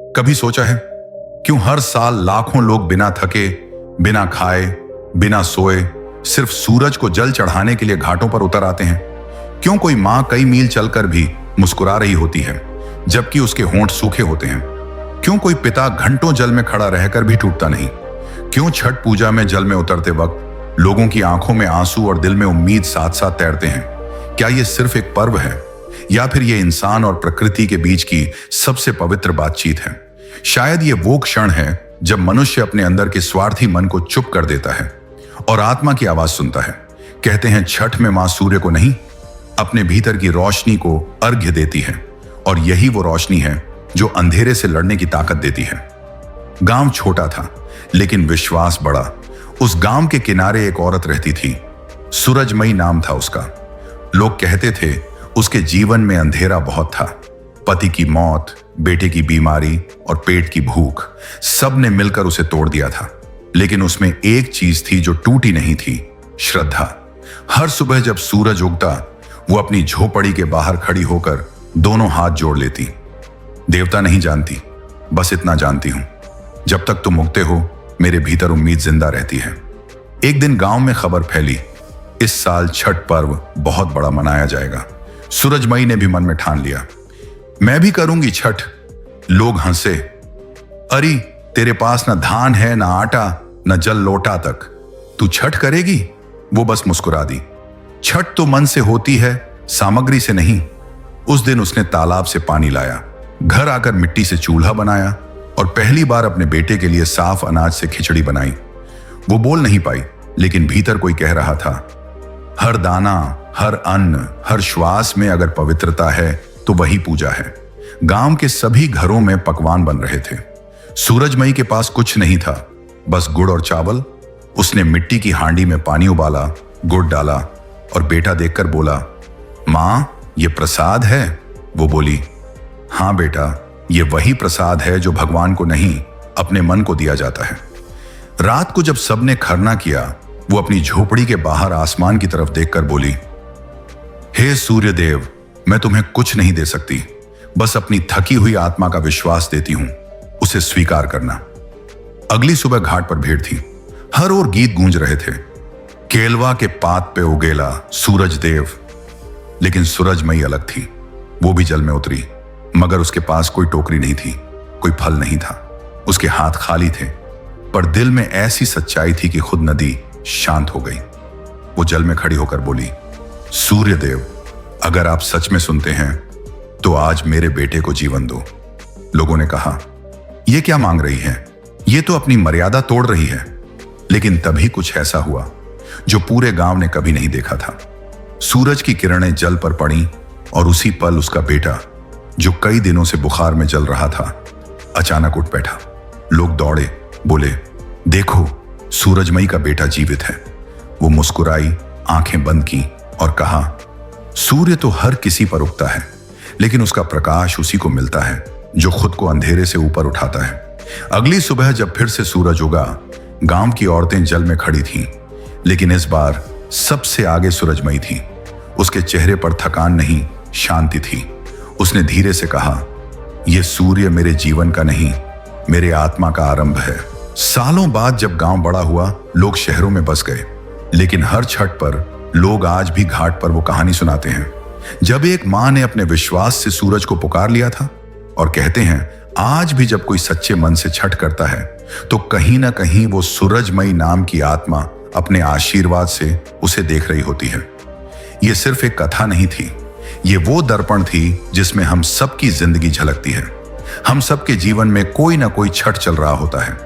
कभी सोचा है क्यों हर साल लाखों लोग बिना थके, बिना खाए, बिना सोए सिर्फ सूरज को जल चढ़ाने के लिए घाटों पर उतर आते हैं? क्यों कोई मां कई मील चलकर भी मुस्कुरा रही होती है जबकि उसके होंठ सूखे होते हैं? क्यों कोई पिता घंटों जल में खड़ा रहकर भी टूटता नहीं? क्यों छठ पूजा में जल में उतरते वक्त लोगों की आंखों में आंसू और दिल में उम्मीद साथ साथ तैरते हैं? क्या यह सिर्फ एक पर्व है या फिर यह इंसान और प्रकृति के बीच की सबसे पवित्र बातचीत है? शायद यह वो क्षण है जब मनुष्य अपने अंदर के स्वार्थी मन को चुप कर देता है और आत्मा की आवाज सुनता है। कहते हैं छठ में मां सूर्य को नहीं, अपने भीतर की रोशनी को अर्घ्य देती है, और यही वो रोशनी है जो अंधेरे से लड़ने की ताकत देती है। गांव छोटा था लेकिन विश्वास बड़ा। उस गांव के किनारे एक औरत रहती थी, सूरजमयी नाम था उसका। लोग कहते थे उसके जीवन में अंधेरा बहुत था। पति की मौत, बेटे की बीमारी और पेट की भूख, सब ने मिलकर उसे तोड़ दिया था। लेकिन उसमें एक चीज थी जो टूटी नहीं थी, श्रद्धा। हर सुबह जब सूरज उगता वो अपनी झोपड़ी के बाहर खड़ी होकर दोनों हाथ जोड़ लेती। देवता नहीं जानती, बस इतना जानती हूं, जब तक तुम उगते हो मेरे भीतर उम्मीद जिंदा रहती है। एक दिन गांव में खबर फैली, इस साल छठ पर्व बहुत बड़ा मनाया जाएगा। सूरजमयी ने भी मन में ठान लिया, मैं भी करूंगी छठ। लोग हंसे, अरे तेरे पास ना धान है, ना आटा, ना जल लोटा तक, तू छठ करेगी? वो बस मुस्कुरा दी। छठ तो मन से होती है, सामग्री से नहीं। उस दिन उसने तालाब से पानी लाया, घर आकर मिट्टी से चूल्हा बनाया और पहली बार अपने बेटे के लिए साफ अनाज से खिचड़ी बनाई। वो बोल नहीं पाई, लेकिन भीतर कोई कह रहा था, हर दाना, हर अन्न, हर श्वास में अगर पवित्रता है तो वही पूजा है। गांव के सभी घरों में पकवान बन रहे थे। सूरजमयी के पास कुछ नहीं था, बस गुड़ और चावल। उसने मिट्टी की हांडी में पानी उबाला, गुड़ डाला और बेटा देखकर बोला, मां ये प्रसाद है? वो बोली, हाँ बेटा, ये वही प्रसाद है जो भगवान को नहीं, अपने मन को दिया जाता है। रात को जब सबने खरना किया, वो अपनी झोपड़ी के बाहर आसमान की तरफ देखकर बोली, हे सूर्य देव, मैं तुम्हें कुछ नहीं दे सकती, बस अपनी थकी हुई आत्मा का विश्वास देती हूं, उसे स्वीकार करना। अगली सुबह घाट पर भीड़ थी, हर ओर गीत गूंज रहे थे, केलवा के पात पे उगेला सूरज देव। लेकिन सूरजमयी अलग थी। वो भी जल में उतरी, मगर उसके पास कोई टोकरी नहीं थी, कोई फल नहीं था, उसके हाथ खाली थे, पर दिल में ऐसी सच्चाई थी कि खुद नदी शांत हो गई। वो जल में खड़ी होकर बोली, सूर्य देव, अगर आप सच में सुनते हैं तो आज मेरे बेटे को जीवन दो। लोगों ने कहा, ये क्या मांग रही है, ये तो अपनी मर्यादा तोड़ रही है। लेकिन तभी कुछ ऐसा हुआ जो पूरे गांव ने कभी नहीं देखा था। सूरज की किरणें जल पर पड़ी और उसी पल उसका बेटा, जो कई दिनों से बुखार में जल रहा था, अचानक उठ बैठा। लोग दौड़े, बोले, देखो सूरजमयी का बेटा जीवित है। वो मुस्कुराई, आंखें बंद की और कहा, सूर्य तो हर किसी पर उगता है, लेकिन उसका प्रकाश उसी को मिलता है जो खुद को अंधेरे से ऊपर उठाता है। अगली सुबह जब फिर से सूरज उगा, गांव की औरतें जल में खड़ी थीं, लेकिन इस बार सबसे आगे सूरजमयी थी। उसके चेहरे पर थकान नहीं, शांति थी। उसने धीरे से कहा, यह सूर्य मेरे जीवन का नहीं, मेरे आत्मा का आरंभ है। सालों बाद जब गांव बड़ा हुआ, लोग शहरों में बस गए, लेकिन हर छठ पर लोग आज भी घाट पर वो कहानी सुनाते हैं, जब एक मां ने अपने विश्वास से सूरज को पुकार लिया था। और कहते हैं आज भी जब कोई सच्चे मन से छठ करता है तो कहीं ना कहीं वो सूरजमयी नाम की आत्मा अपने आशीर्वाद से उसे देख रही होती है। ये सिर्फ एक कथा नहीं थी, ये वो दर्पण थी जिसमें हम सबकी जिंदगी झलकती है। हम सबके जीवन में कोई ना कोई छठ चल रहा होता है।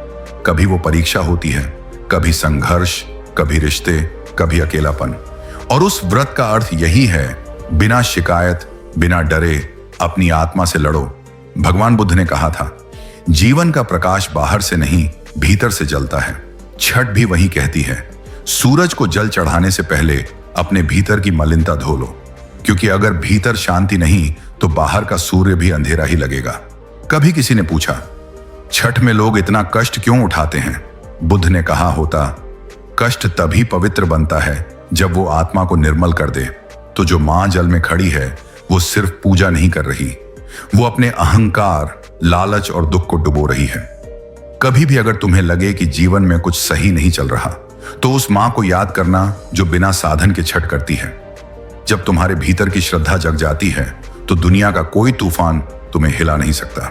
कभी वो परीक्षा होती है, कभी संघर्ष, कभी रिश्ते, कभी अकेलापन। और उस व्रत का अर्थ यही है, बिना शिकायत, बिना डरे अपनी आत्मा से लड़ो। भगवान बुद्ध ने कहा था, जीवन का प्रकाश बाहर से नहीं, भीतर से जलता है। छठ भी वही कहती है, सूरज को जल चढ़ाने से पहले अपने भीतर की मलिनता धो लो, क्योंकि अगर भीतर शांति नहीं तो बाहर का सूर्य भी अंधेरा ही लगेगा। कभी किसी ने पूछा, छठ में लोग इतना कष्ट क्यों उठाते हैं? बुद्ध ने कहा होता, कष्ट तभी पवित्र बनता है जब वो आत्मा को निर्मल कर दे। तो जो मां जल में खड़ी है वो सिर्फ पूजा नहीं कर रही, वो अपने अहंकार, लालच और दुख को डुबो रही है। कभी भी अगर तुम्हें लगे कि जीवन में कुछ सही नहीं चल रहा, तो उस मां को याद करना जो बिना साधन के छठ करती है। जब तुम्हारे भीतर की श्रद्धा जग जाती है तो दुनिया का कोई तूफान तुम्हें हिला नहीं सकता,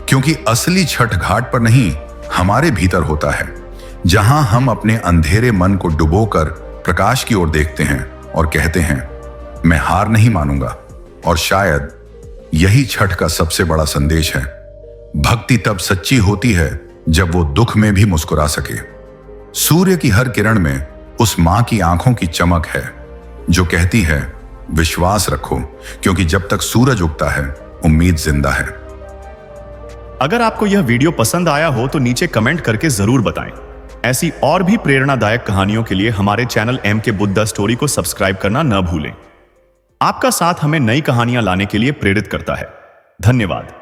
क्योंकि असली छठ घाट पर नहीं, हमारे भीतर होता है, जहां हम अपने अंधेरे मन को डुबोकर प्रकाश की ओर देखते हैं और कहते हैं, मैं हार नहीं मानूंगा। और शायद यही छठ का सबसे बड़ा संदेश है। भक्ति तब सच्ची होती है जब वो दुख में भी मुस्कुरा सके। सूर्य की हर किरण में उस मां की आंखों की चमक है जो कहती है, विश्वास रखो, क्योंकि जब तक सूरज उगता है उम्मीद जिंदा है। अगर आपको यह वीडियो पसंद आया हो तो नीचे कमेंट करके जरूर बताएं। ऐसी और भी प्रेरणादायक कहानियों के लिए हमारे चैनल MK बुद्धा स्टोरी को सब्सक्राइब करना न भूलें। आपका साथ हमें नई कहानियां लाने के लिए प्रेरित करता है। धन्यवाद।